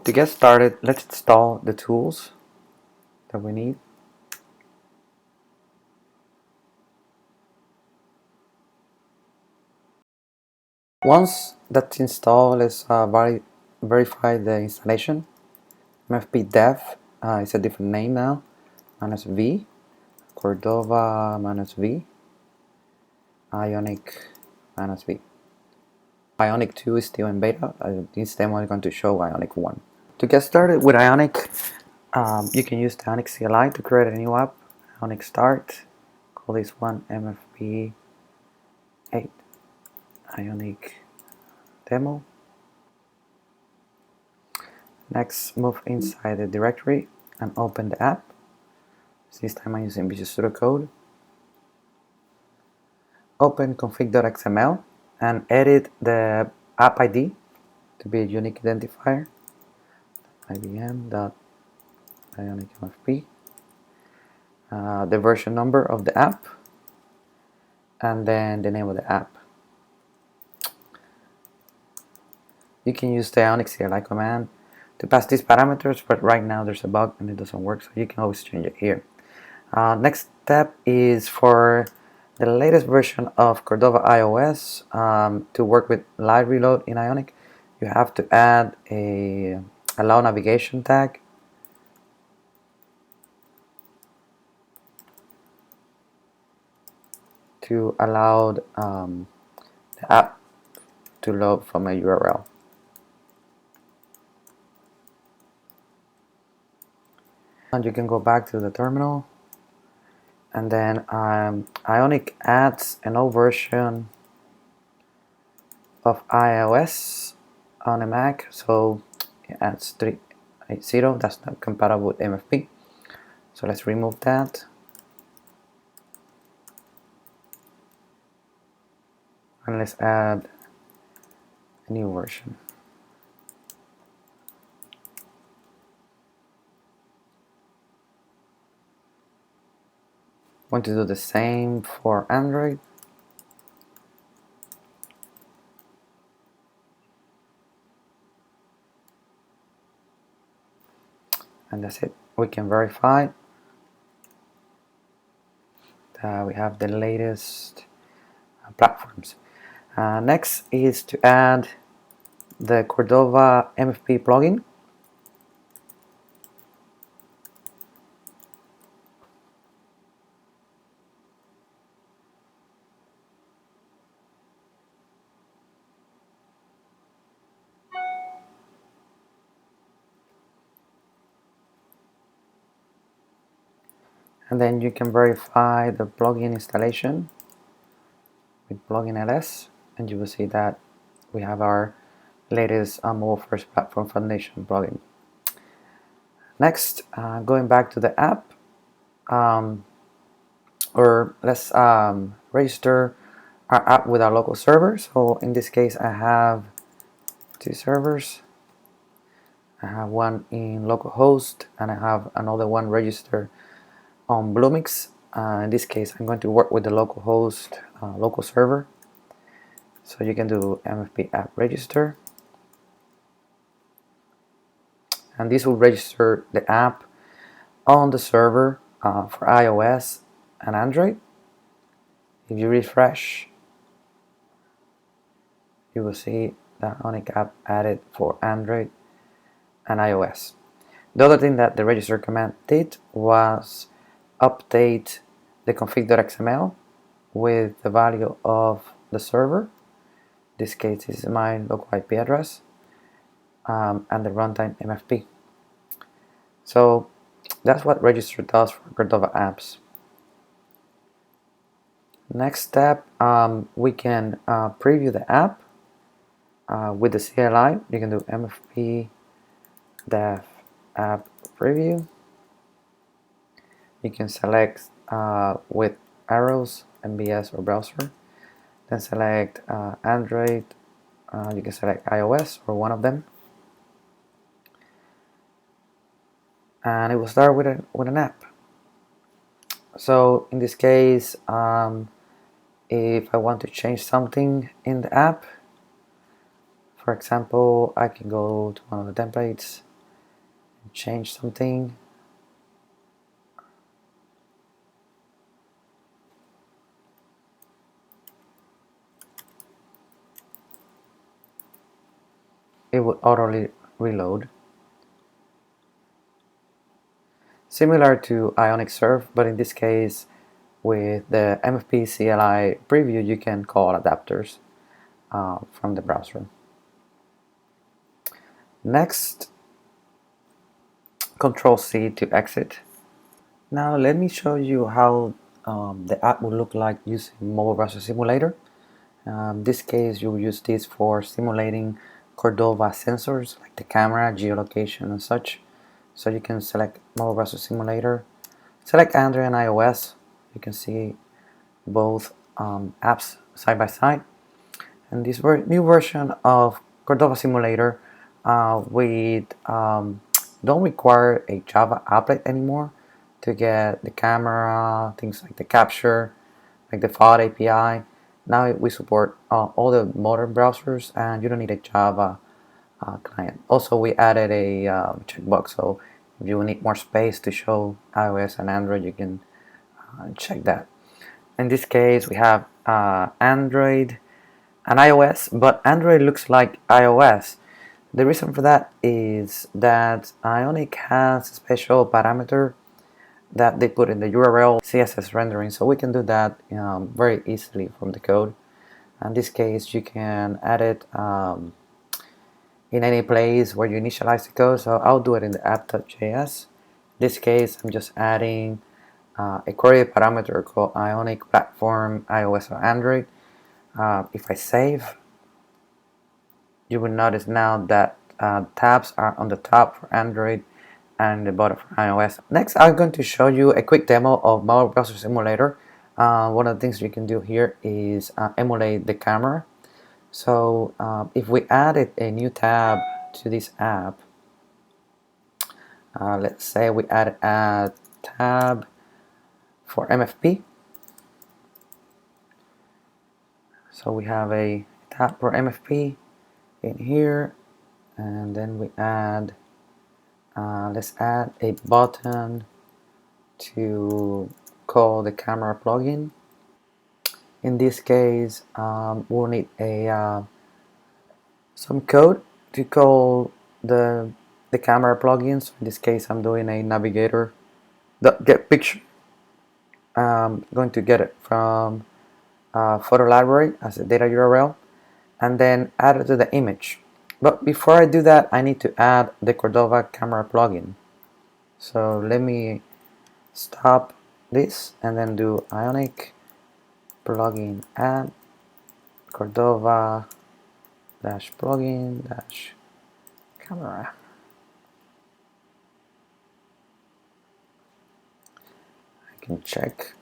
To get started, let's install the tools that we need. Once that's installed, let's verify the installation. MFP dev is a different name now, -v, Cordova -v, Ionic -v. Ionic 2 is still in beta. This demo is going to show Ionic 1. To get started with Ionic, you can use the Ionic CLI to create a new app. Ionic start, call this one MFP 8 Ionic demo. Next, move inside the directory and open the app. This time I'm using Visual Studio Code. Open config.xml and edit the app ID to be a unique identifier. ibm.ionicmfp, the version number of the app, and then the name of the app. You can use the Ionic CLI command to pass these parameters, but right now there's a bug and it doesn't work, so you can always change it here. Next step is for the latest version of Cordova iOS to work with live reload in Ionic. You have to add a allow navigation tag to allow the app to load from a URL. And you can go back to the terminal, and then Ionic adds an old version of iOS on a Mac, so it adds 3.80. That's not compatible with MFP, so let's remove that. And let's add a new version. Want to do the same for Android. And that's it. We can verify that we have the latest platforms. Next is to add the Cordova MFP plugin. And then you can verify the plugin installation with plugin ls, and you will see that we have our latest MobileFirst Platform Foundation plugin. Next, going back to the app, or let's register our app with our local server. So in this case, I have two servers. I have one in localhost, and I have another one registered on Bluemix. In this case, I'm going to work with the localhost local server. So you can do MFP app register, and this will register the app on the server for iOS and Android. If you refresh, you will see the Ionic app added for Android and iOS. The other thing that the register command did was update the config.xml with the value of the server. In this case, this is my local IP address and the runtime MFP. So that's what register does for Cordova apps. Next step, we can preview the app with the CLI. You can do MFP dev app preview. You can select with arrows, MBS or browser. Then select Android. You can select iOS or one of them, and it will start with an app. So in this case, if I want to change something in the app, For example, I can go to one of the templates and change something. It would auto reload. Similar to Ionic Surf, but in this case, with the MFP CLI preview, you can call adapters from the browser. Next, Control C to exit. Now let me show you how the app will look like using Mobile Browser Simulator. In this case, you'll use this for simulating Cordova sensors like the camera, geolocation, and such. So you can select Mobile Browser Simulator, select Android and iOS. You can see both apps side by side. And this new version of Cordova Simulator, we don't require a Java applet anymore to get the camera, things like the capture, like the FOD API. Now we support all the modern browsers, and you don't need a Java client. Also, we added a checkbox, so if you need more space to show iOS and Android, you can check that. In this case, we have Android and iOS, but Android looks like iOS. The reason for that is that Ionic has a special parameter that they put in the URL CSS rendering, so we can do that very easily from the code. In this case, you can add it in any place where you initialize the code, so I'll do it in the app.js. In this case, I'm just adding a query parameter called Ionic platform iOS or Android. If I save, you will notice now that tabs are on the top for Android and the bottom for iOS. Next, I'm going to show you a quick demo of Mobile Browser Simulator. One of the things you can do here is emulate the camera. So if we added a new tab to this app, let's say we add a tab for MFP. So we have a tab for MFP in here, and then we add let's add a button to call the camera plugin. In this case, we'll need a some code to call the camera plugin. So in this case, I'm doing a navigator get picture. I'm going to get it from photo library as a data URL, and then add it to the image. But before I do that, I need to add the Cordova camera plugin. So let me stop this and then do Ionic plugin add Cordova dash plugin dash camera. I can check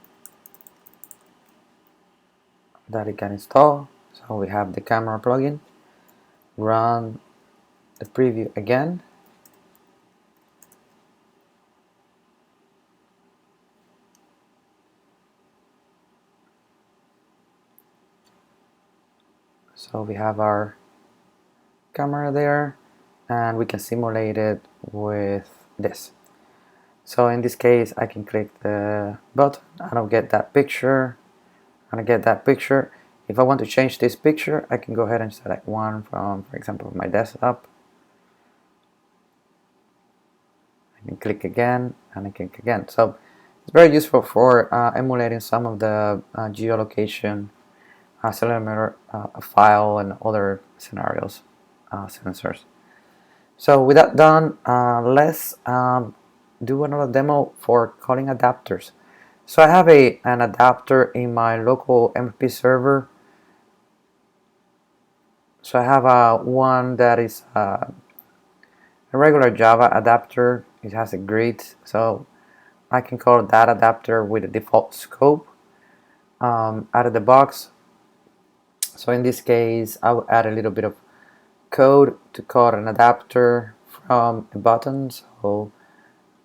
that it can install. So we have the camera plugin. Run the preview again. So we have our camera there, and we can simulate it with this. So in this case, I can click the button. I don't get that picture. I don't get that picture. If I want to change this picture, I can go ahead and select one from, for example, my desktop. I can click again, and I can click again. So it's very useful for emulating some of the geolocation, accelerometer, file, and other scenarios, sensors. So with that done, let's do another demo for calling adapters. So I have an adapter in my local MFP server. So I have one that is a regular Java adapter. It has a grid, so I can call that adapter with a default scope out of the box. So in this case, I will add a little bit of code to call an adapter from a button. So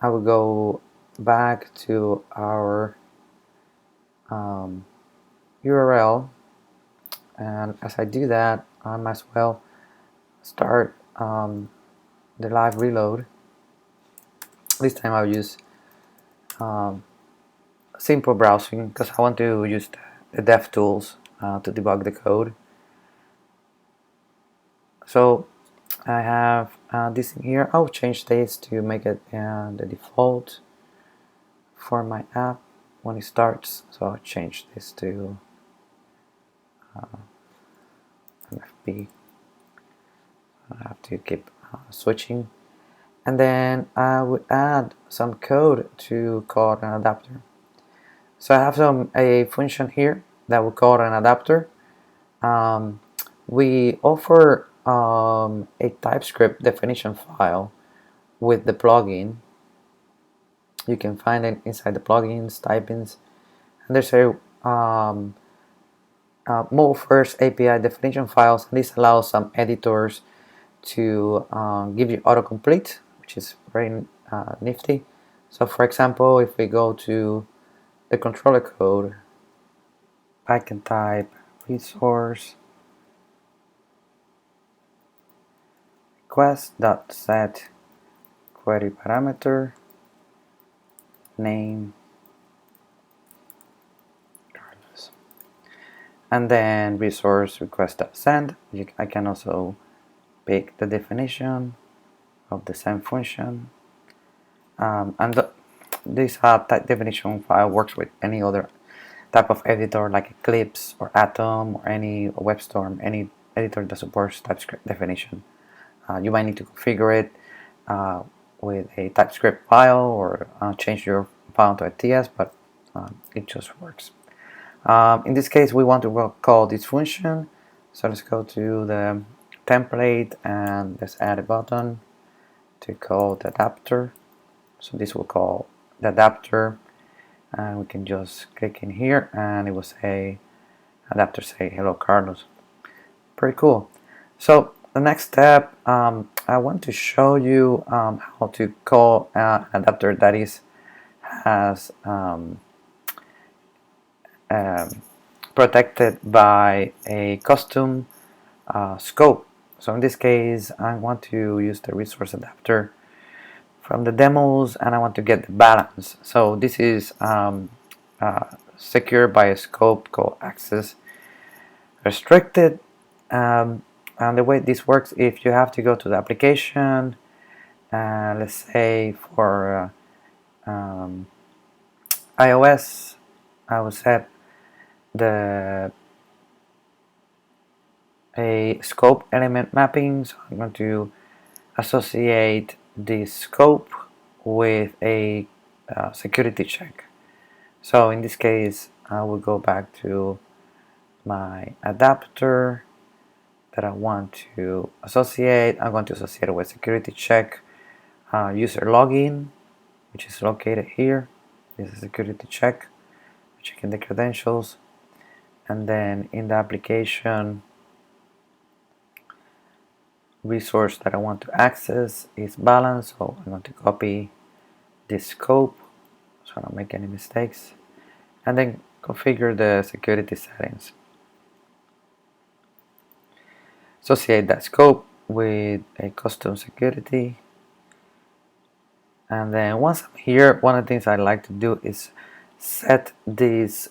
I will go back to our URL, and as I do that, I might as well start the live reload. This time I'll use simple browsing because I want to use the dev tools to debug the code. So I have this in here. I'll change this to make it the default for my app when it starts. So I'll change this to MFB. I have to keep switching. And then I would add some code to call an adapter. So I have a function here that will call an adapter. We offer a Typescript definition file with the plugin. You can find it inside the plugins, typings, and there's a MobileFirst API definition files. And this allows some editors to give you autocomplete, which is very nifty. So for example, if we go to the controller code, I can type resource request.set query parameter name Carlos, and then resource request.send. I can also pick the definition of the send function, and this type definition file works with any other type of editor like Eclipse or Atom or any WebStorm, any editor that supports TypeScript definition. You might need to configure it with a TypeScript file or change your file to a TS, but it just works. In this case, we want to call this function, so let's go to the template and let's add a button to call the adapter. So this will call the adapter, and we can just click in here and it will say adapter say hello Carlos. Pretty cool. So the next step, I want to show you how to call an adapter that has protected by a custom scope. So in this case, I want to use the resource adapter from the demos, and I want to get the balance. So this is secured by a scope called access restricted. And the way this works, if you have to go to the application, let's say for iOS, I will set a scope element mapping. So I'm going to associate this scope with a security check. So in this case, I will go back to my adapter that I want to associate. I'm going to associate it with security check user login, which is located here. This is security check, checking the credentials, and then in the application resource that I want to access is balance. So I'm going to copy this scope so I don't make any mistakes, and then configure the security settings. Associate that scope with a custom security, and then once I'm here, one of the things I like to do is set this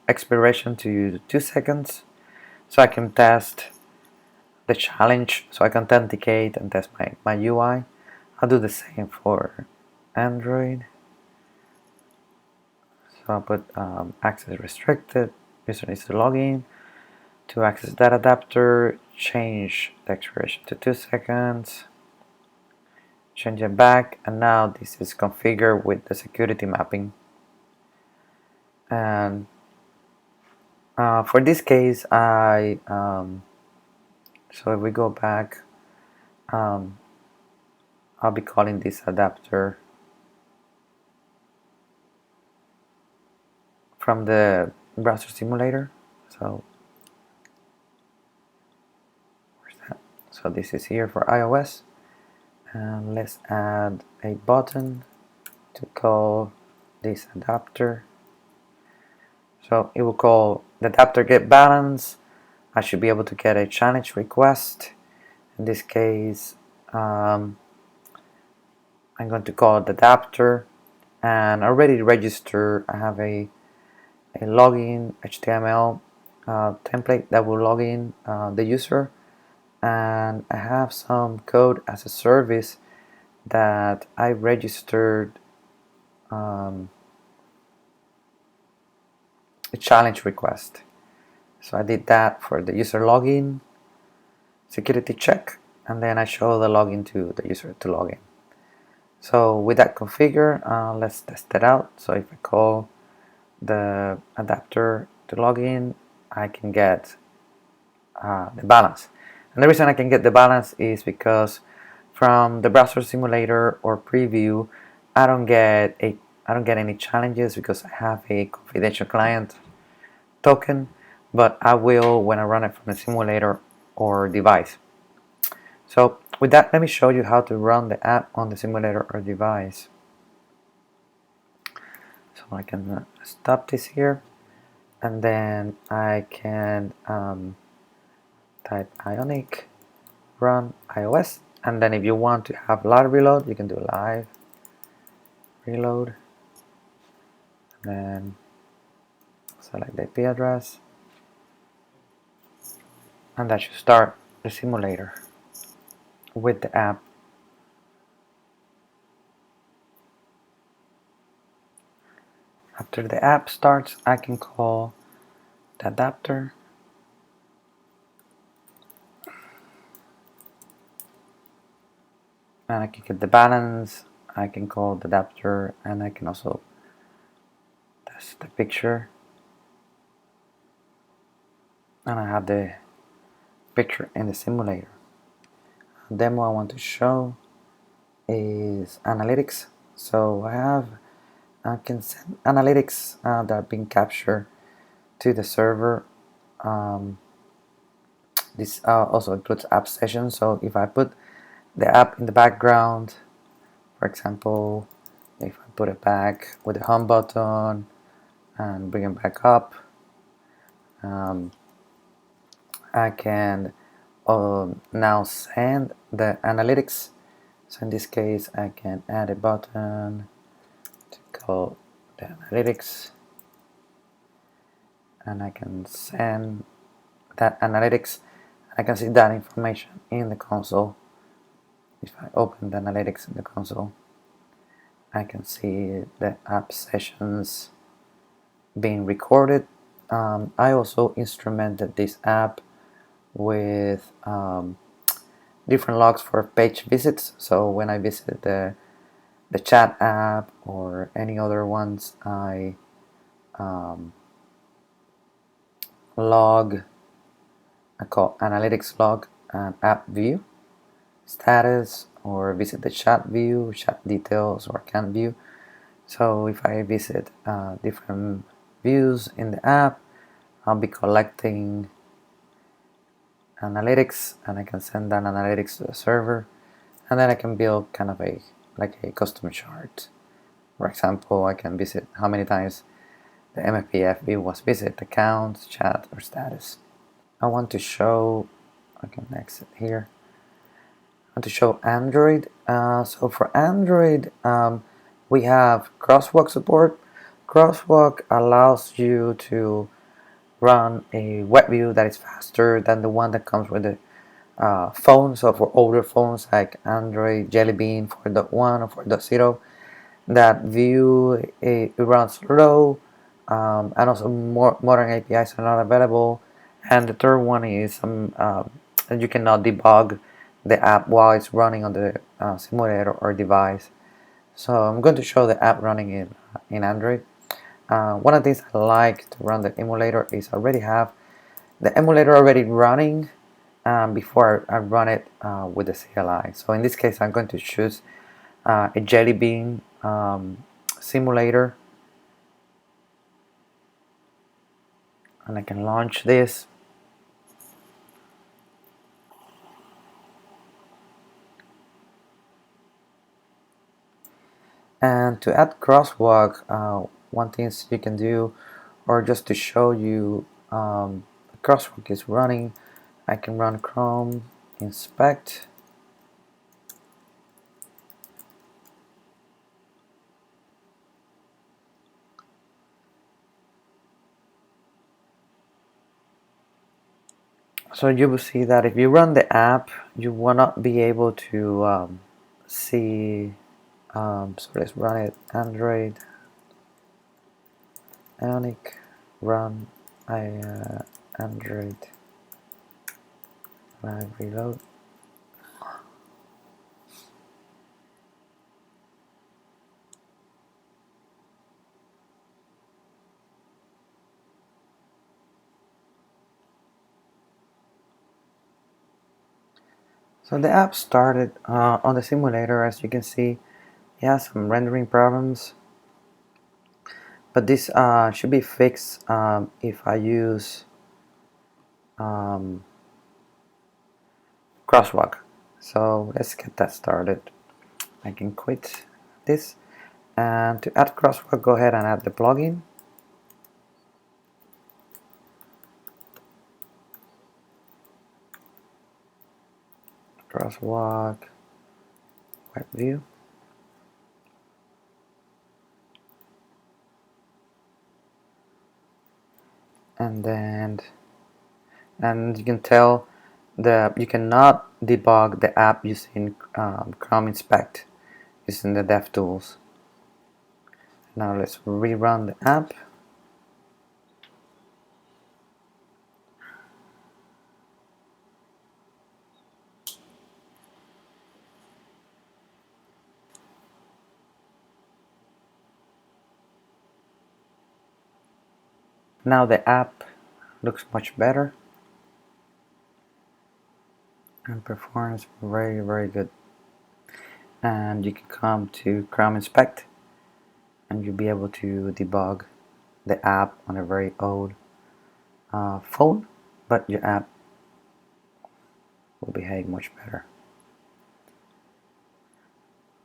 expiration to 2 seconds so I can test the challenge, so I can authenticate and test my UI. I'll do the same for Android. So I'll put access restricted, user needs to log in to access that adapter, change the expiration to 2 seconds, change it back, and now this is configured with the security mapping. And for this case, so if we go back, I'll be calling this adapter from the browser simulator. So where's that? So this is here for iOS, and let's add a button to call this adapter. So it will call the adapter get balance. I should be able to get a challenge request, In this case, I'm going to call it adapter, and already registered. I have a login HTML template that will log in the user, and I have some code as a service that I registered a challenge request. So I did that for the user login, security check, and then I show the login to the user to log in. So with that configured, let's test it out. So if I call the adapter to log in, I can get the balance. And the reason I can get the balance is because from the browser simulator or preview, I don't get any challenges because I have a confidential client token, but I will when I run it from the simulator or device. So with that, let me show you how to run the app on the simulator or device. So I can stop this here, and then I can type Ionic run iOS, and then if you want to have live reload, you can do live reload, and then select the IP address, and that should start the simulator with the app. After the app starts, I can call the adapter, and I can get the balance. I can call the adapter, and I can also test the picture, and I have the picture in the simulator. The demo I want to show is analytics. So I can send analytics that are being captured to the server. This also includes app sessions. So if I put the app in the background, for example, if I put it back with the home button and bring it back up, I can now send the analytics. So in this case, I can add a button to call the analytics, and I can send that analytics. I can see that information in the console. If I open the analytics in the console, I can see the app sessions being recorded. I also instrumented this app with different logs for page visits. So when I visit the chat app or any other ones, I call analytics log and app view status, or visit the chat view, chat details, or account view. So if I visit different views in the app, I'll be collecting analytics, and I can send that analytics to the server, and then I can build kind of a custom chart. For example, I can visit how many times the MFPF view was visited, account, chat, or status. I want to show, I can exit here. I want to show Android. So for Android, we have Crosswalk Support. Crosswalk allows you to run a web view that is faster than the one that comes with the phone. So for older phones like Android Jelly Bean 4.1 or 4.0, that view it runs slow, and also modern APIs are not available. And the third one is you cannot debug the app while it's running on the simulator or device. So I'm going to show the app running in Android. One of the things I like to run the emulator is I already have the emulator already running before I run it with the CLI. So in this case, I'm going to choose a Jelly Bean simulator, and I can launch this. And to add Crosswalk, one thing you can do, or just to show you Crosswalk is running, I can run Chrome inspect. So you will see that if you run the app, you will not be able to see. So let's run it. Android, Ionic, run Android, live reload. So the app started on the simulator. As you can see, it has some rendering problems, but this should be fixed if I use Crosswalk. So let's get that started. I can quit this, and to add Crosswalk, go ahead and add the plugin. Crosswalk web view. And you can tell you cannot debug the app using Chrome Inspect using the DevTools. Now let's rerun the app. Now the app looks much better and performs very good. And you can come to Chrome Inspect and you'll be able to debug the app on a very old phone, but your app will behave much better.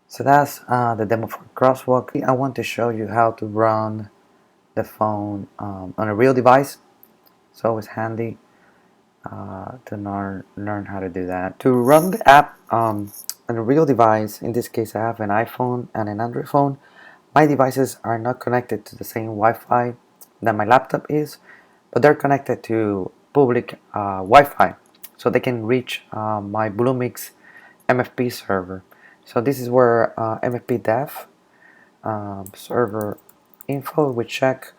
So that's the demo for Crosswalk. I want to show you how to run the phone on a real device. It's always handy to learn how to do that. To run the app on a real device, in this case I have an iPhone and an Android phone. My devices are not connected to the same Wi-Fi that my laptop is, but they're connected to public Wi-Fi, so they can reach my Bluemix MFP server. So this is where MFP dev server info we check.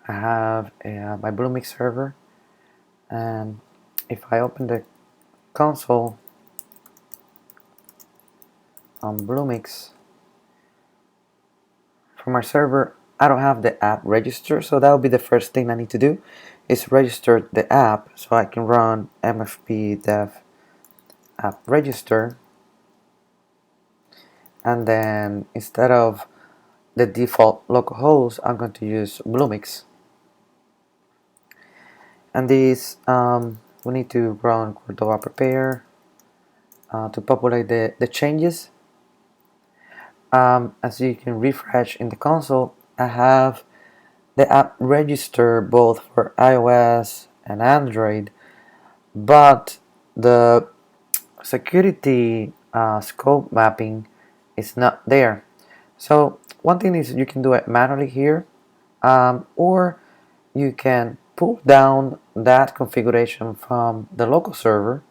I have my Bluemix server, and if I open the console on Bluemix for my server, I don't have the app registered, so that will be the first thing I need to do is register the app so I can run MFP dev app register, and then instead of the default localhost, I'm going to use Bluemix. And this we need to run Cordova prepare to populate the changes. As you can refresh in the console, I have the app register both for iOS and Android, but the security scope mapping is not there. So one thing is you can do it manually here, or you can pull down that configuration from the local server,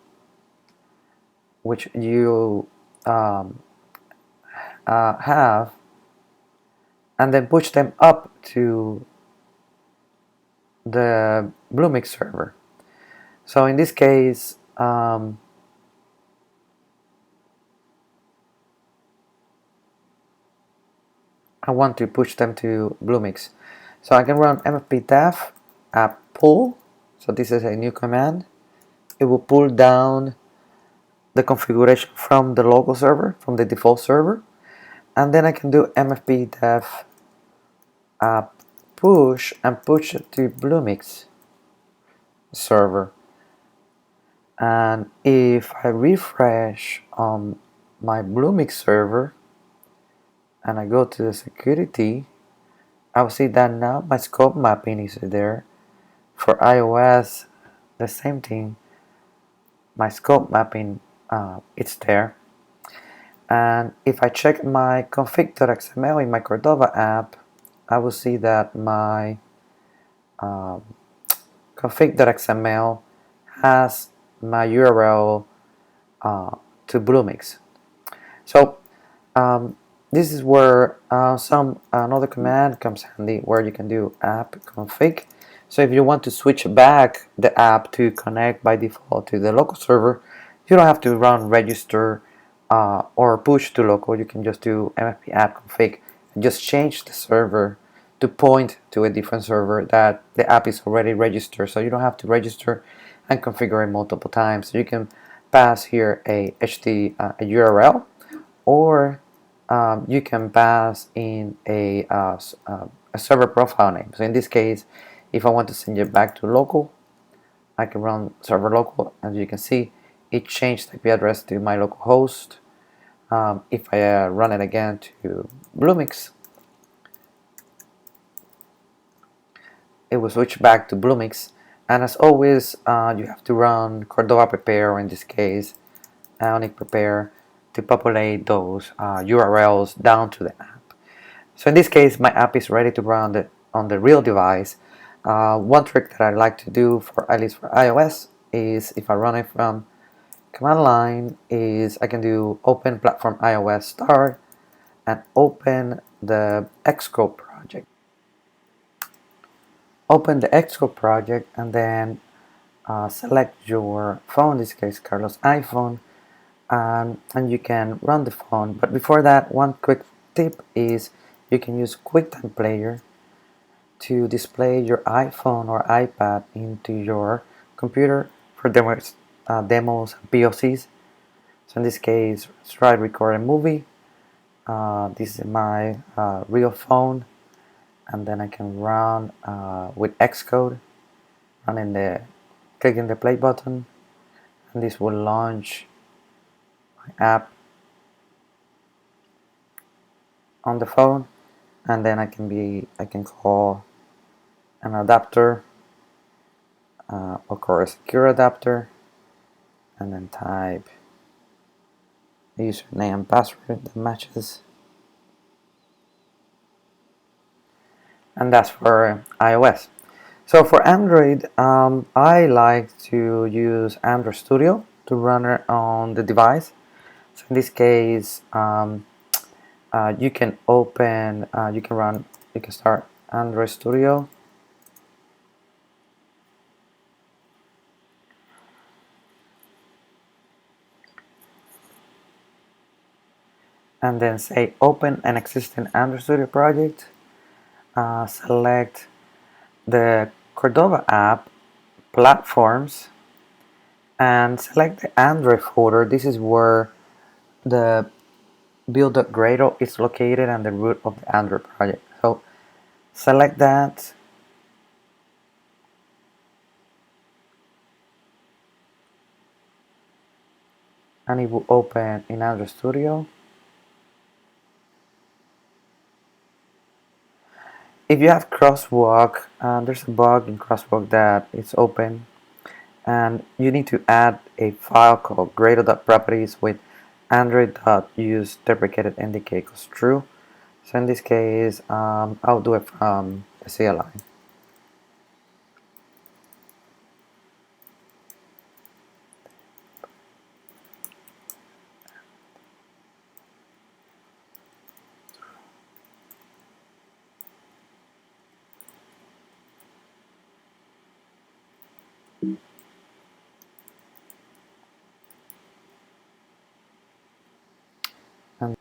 which you have, and then push them up to the Bluemix server. So in this case, I want to push them to Bluemix. So I can run mfp dev app pull. So this is a new command. It will pull down the configuration from the local server, from the default server, and then I can do mfp dev app push and push it to Bluemix server. And if I refresh on my Bluemix server and I go to the security, I'll see that now my scope mapping is there. For iOS, the same thing. My scope mapping it's there. And if I check my config.xml in my Cordova app, I will see that my config.xml has my URL to Bluemix. So this is where another command comes handy, where you can do app config. So if you want to switch back the app to connect by default to the local server, you don't have to run register or push to local. You can just do mfp app config and just change the server to point to a different server that the app is already registered, so you don't have to register and configure it multiple times. So you can pass here a URL, or you can pass in a server profile name. So in this case, if I want to send it back to local, I can run server local. As you can see, it changed the IP address to my local host. If I run it again to Bluemix, it will switch back to Bluemix. And as always, you have to run Cordova prepare, or in this case, Ionic prepare, to populate those URLs down to the app. So in this case, my app is ready to run on the real device. One trick that I like to do, for at least for iOS, is if I run it from command line, is I can do open platform iOS start and open the Xcode project. Open the Xcode project and then select your phone, in this case Carlos' iPhone, and you can run the phone. But before that, one quick tip is you can use Quicktime Player to display your iPhone or iPad into your computer for demos and POCs. So in this case, let's try record a movie. This is my real phone, and then I can run with Xcode, clicking the play button, and this will launch my app on the phone. And then I can call an adapter, or a secure adapter, and then type the username and password that matches. And that's for iOS. So for Android, I like to use Android Studio to run it on the device. So in this case, you can start Android Studio, and then say open an existing Android Studio project. Select the Cordova app, platforms, and select the Android folder. This is where the build.gradle is located and the root of the Android project. So select that, and it will open in Android Studio. If you have Crosswalk, there's a bug in Crosswalk that it's open, and you need to add a file called gradle.properties with android.use deprecated indicate equals true. So in this case, I'll do it from the CLI. And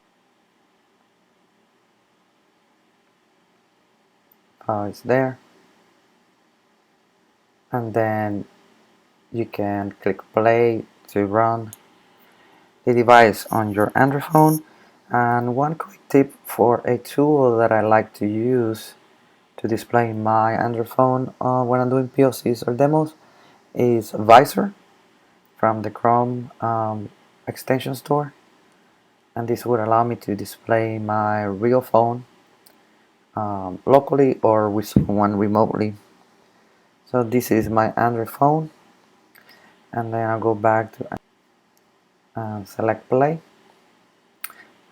it's there. And then you can click play to run the device on your Android phone. And one quick tip for a tool that I like to use to display my Android phone when I'm doing POCs or demos is Visor from the Chrome extension store, and this would allow me to display my real phone locally or with someone remotely. So this is my Android phone, and then I'll go back to select play,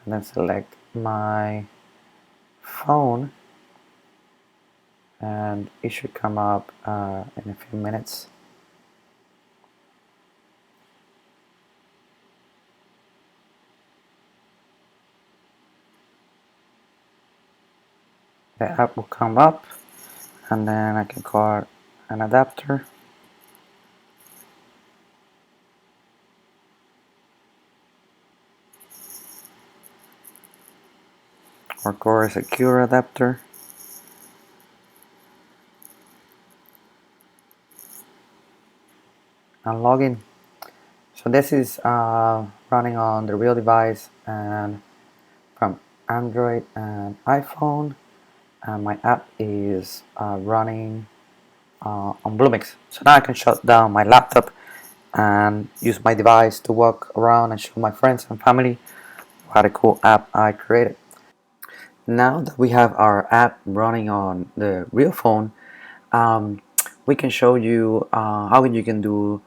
and then select my phone, and it should come up in a few minutes. The app will come up, and then I can call an adapter. Or core secure adapter. And login. So this is running on the real device and from Android and iPhone, and my app is running on Bluemix. So now I can shut down my laptop and use my device to walk around and show my friends and family what a cool app I created. Now that we have our app running on the real phone, um, we can show you how you can do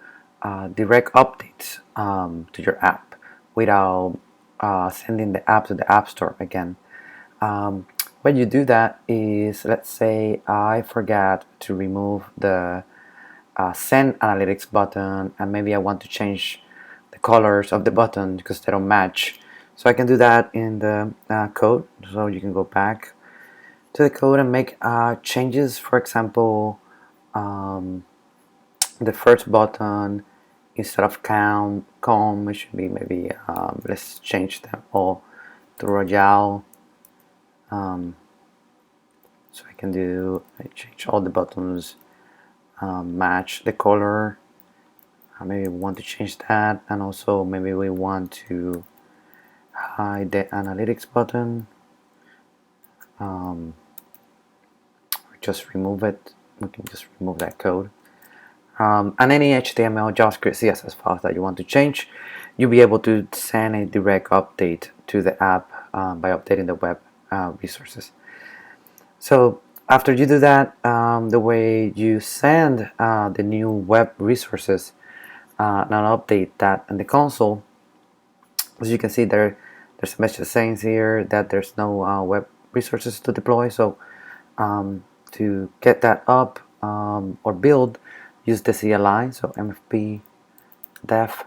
direct updates to your app without sending the app to the App Store again. When you do that is, let's say I forgot to remove the send analytics button, and maybe I want to change the colors of the button because they don't match. So I can do that in the code. So you can go back to the code and make changes. For example, the first button, instead of com, it should be maybe let's change them all to Royale. So I change all the buttons, match the color. Maybe we want to change that, and also maybe we want to hide the analytics button. Just remove it. We can just remove that code. And any HTML, JavaScript, CSS files that you want to change, you'll be able to send a direct update to the app by updating the web resources. So after you do that, the way you send the new web resources and update that in the console, as you can see there's a message saying here that there's no web resources to deploy. So to get that up or build, use the CLI, so mfp dev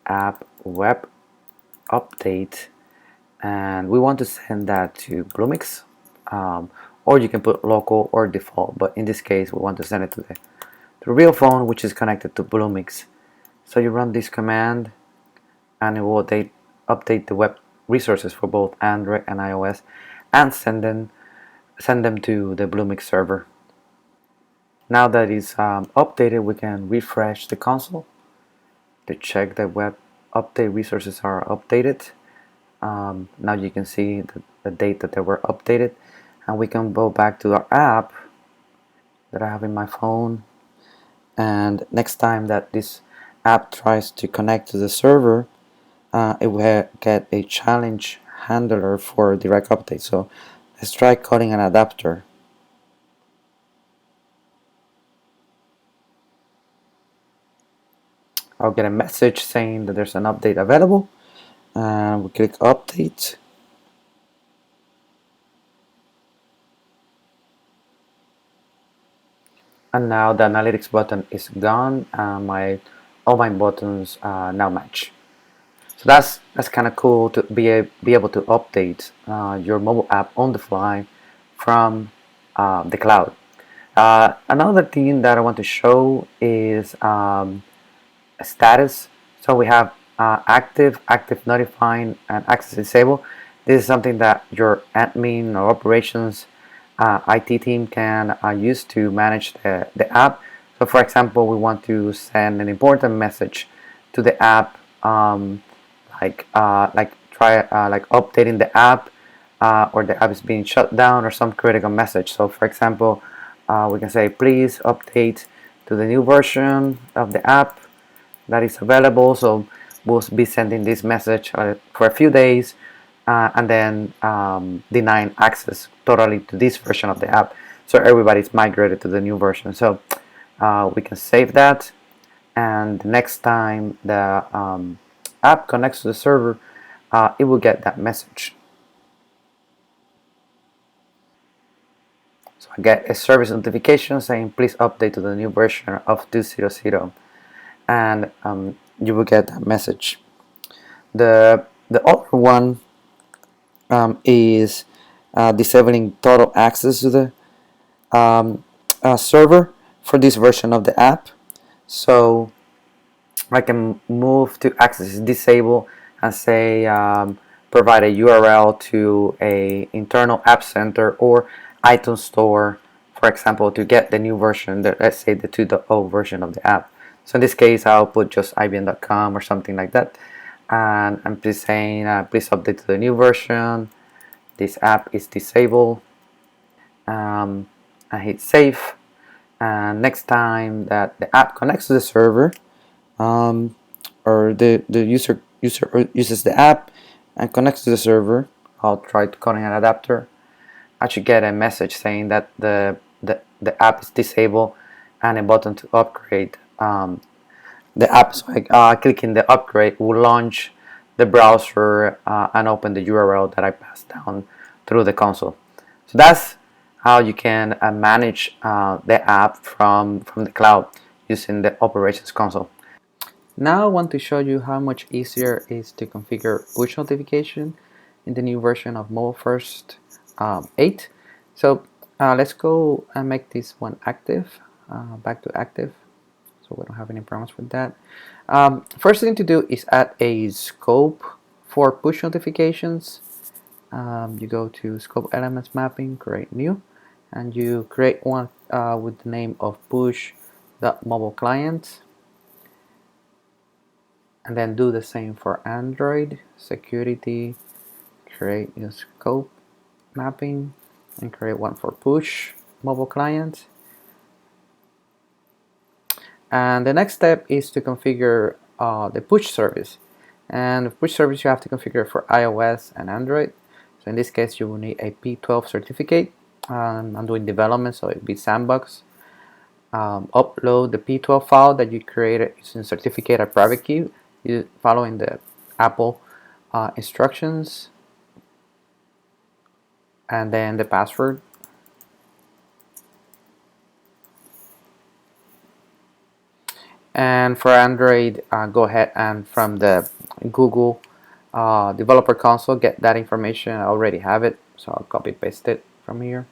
app web update, and we want to send that to Bluemix, or you can put local or default, but in this case we want to send it to the real phone, which is connected to Bluemix. So you run this command and it will update the web resources for both Android and iOS and send them to the Bluemix server. Now that it's updated, we can refresh the console to check that web update resources are updated. Now you can see the date that they were updated, and we can go back to our app that I have in my phone, and next time that this app tries to connect to the server, it will get a challenge handler for direct update. So let's try calling an adapter. I'll get a message saying that there's an update available, and we click update. And now the analytics button is gone, and all my buttons now match. So that's kind of cool to be able to update your mobile app on the fly from the cloud. Another thing that I want to show is status. So we have active notifying, and access disable. This is something that your admin or operations IT team can use to manage the app. So for example, we want to send an important message to the app, like updating the app, or the app is being shut down, or some critical message. So for example, we can say please update to the new version of the app that is available. So we'll be sending this message for a few days, and then denying access totally to this version of the app, so everybody's migrated to the new version. So we can save that, and the next time the app connects to the server, it will get that message. So I get a service notification saying please update to the new version of 2.0, and you will get that message. The other one is disabling total access to the server for this version of the app. So I can move to access disable and say provide a URL to a internal app center or iTunes store, for example, to get the new version, let's say the 2.0 version of the app. So in this case, I'll put just ibm.com or something like that, and I'm just saying please update to the new version. This app is disabled. I hit save, and next time that the app connects to the server, or the user uses the app and connects to the server, I'll try to connect an adapter. I should get a message saying that the app is disabled and a button to upgrade the app. So clicking the upgrade will launch the browser and open the URL that I passed down through the console. So that's how you can manage the app from the cloud using the operations console. Now I want to show you how much easier it is to configure push notification in the new version of MobileFirst 8. So let's go and make this one active, back to active, so we don't have any problems with that. First thing to do is add a scope for push notifications. You go to scope elements mapping, create new, and you create one with the name of push.mobileclient, and then do the same for Android. Security, create new scope mapping and create one for push mobile client. And the next step is to configure the push service. And the push service you have to configure for iOS and Android. So in this case you will need a P12 certificate. I'm doing development, so it will be sandbox. Upload the P12 file that you created using certificate or private key, following the Apple instructions, and then the password. And for Android, go ahead and from the Google developer console get that information. I already have it, so I'll copy paste it from here.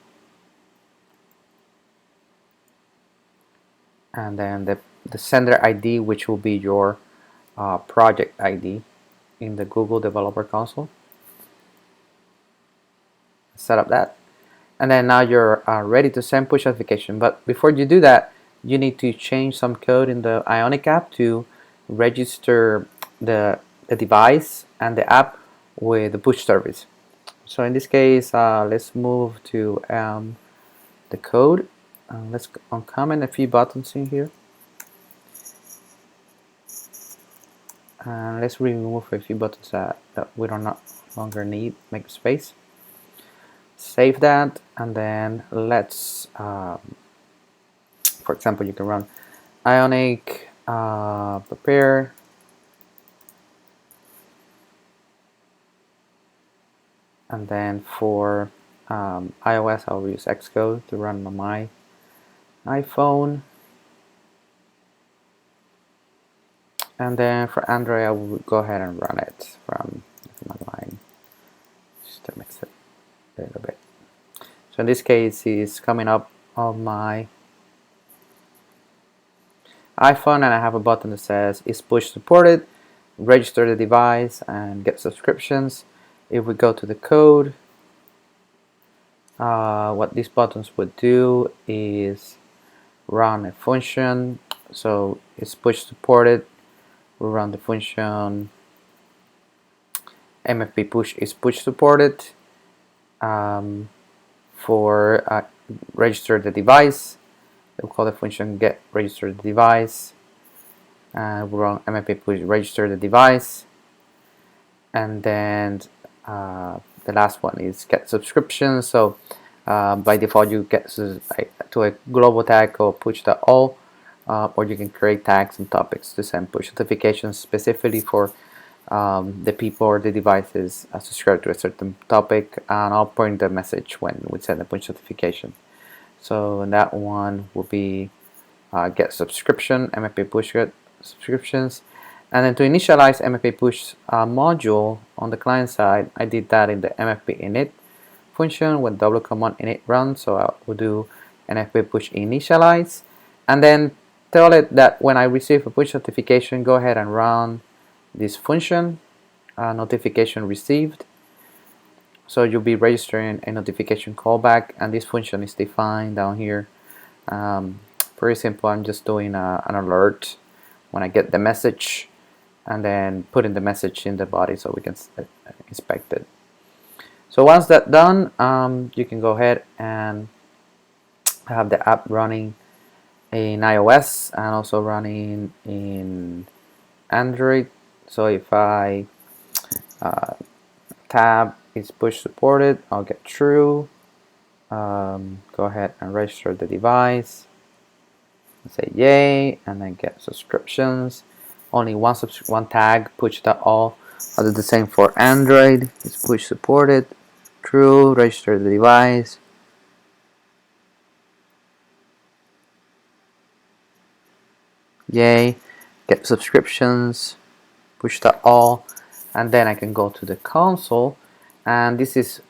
And then the sender ID, which will be your project ID in the Google developer console. Set up that, and then now you're ready to send push notification. But before you do that, you need to change some code in the Ionic app to register the device and the app with the push service. So in this case, let's move to the code. Let's uncomment a few buttons in here, and let's remove a few buttons that we don't no longer need. Make space. Save that, and then let's for example, you can run Ionic prepare, and then for iOS I'll use Xcode to run on my iPhone, and then for Android I will go ahead and run it from my line just to mix it a little bit. So in this case it's coming up on my iPhone, and I have a button that says is push supported, register the device and get subscriptions. If we go to the code, what these buttons would do is run a function. So it's push supported, we run the function mfp push is push supported. For register the device, we'll call the function get register the device, and we'll run mfp push register the device, and then the last one is get subscriptions. So by default you get to a global tag called push.all, or you can create tags and topics to send push notifications specifically for the people or the devices subscribed to a certain topic, and I'll print the message when we send a push notification. So that one will be get subscription, MFP push get subscriptions. And then to initialize MFP push module on the client side, I did that in the MFP init function when double command init runs. So I will do MFP push initialize, and then tell it that when I receive a push notification, go ahead and run this function, notification received. So you'll be registering a notification callback, and this function is defined down here. Very simple. I'm just doing an alert when I get the message, and then putting the message in the body so we can inspect it. So once that's done, you can go ahead and have the app running in iOS and also running in Android. So if I tab is push supported, I'll get true. Go ahead and register the device. Say yay, and then get subscriptions. Only one tag, push.all. I'll do the same for Android. It's push supported. True. Register the device. Yay. Get subscriptions. Push.all, and then I can go to the console, and this is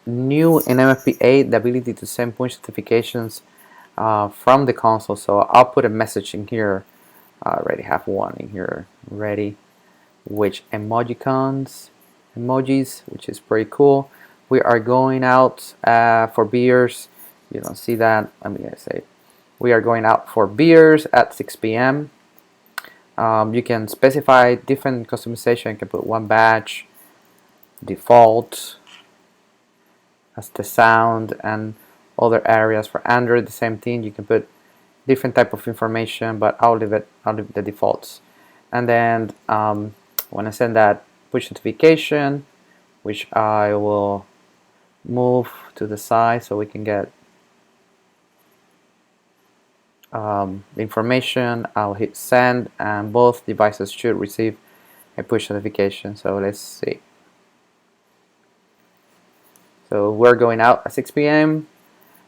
new in MFP8, the ability to send push notifications from the console. So I'll put a message in here. I already have one in here ready, which emojis, which is pretty cool. We are going out for beers. You don't see that. Let me say we are going out for beers at 6 p.m. You can specify different customization. You can put one badge, default as the sound, and other areas. For Android, the same thing. You can put different type of information, but I'll leave the defaults. And then when I send that push notification, which I will move to the side so we can get the information, I'll hit send, and both devices should receive a push notification. So let's see. So we're going out at 6 p.m.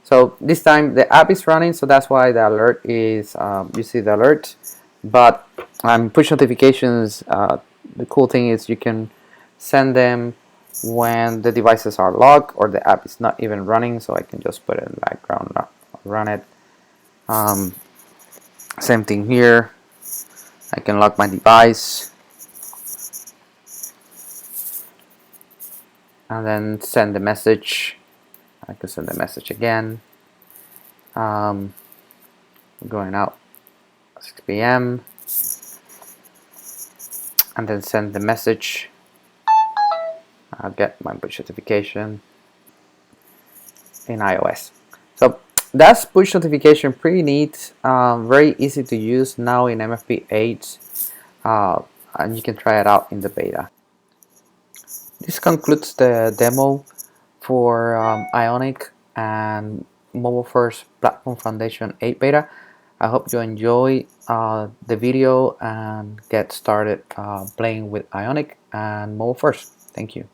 So this time the app is running, so that's why the alert is, you see the alert. But push notifications, the cool thing is you can send them when the devices are locked or the app is not even running. So I can just put it in the background, run it. Same thing here. I can lock my device and then send the message. I can send the message again. Going out at 6 p.m. and then send the message. I'll get my push notification in iOS. So that's push notification, pretty neat, very easy to use now in MFP8, and you can try it out in the beta. This concludes the demo for Ionic and MobileFirst Platform Foundation 8 beta. I hope you enjoy the video and get started playing with Ionic and MobileFirst. Thank you.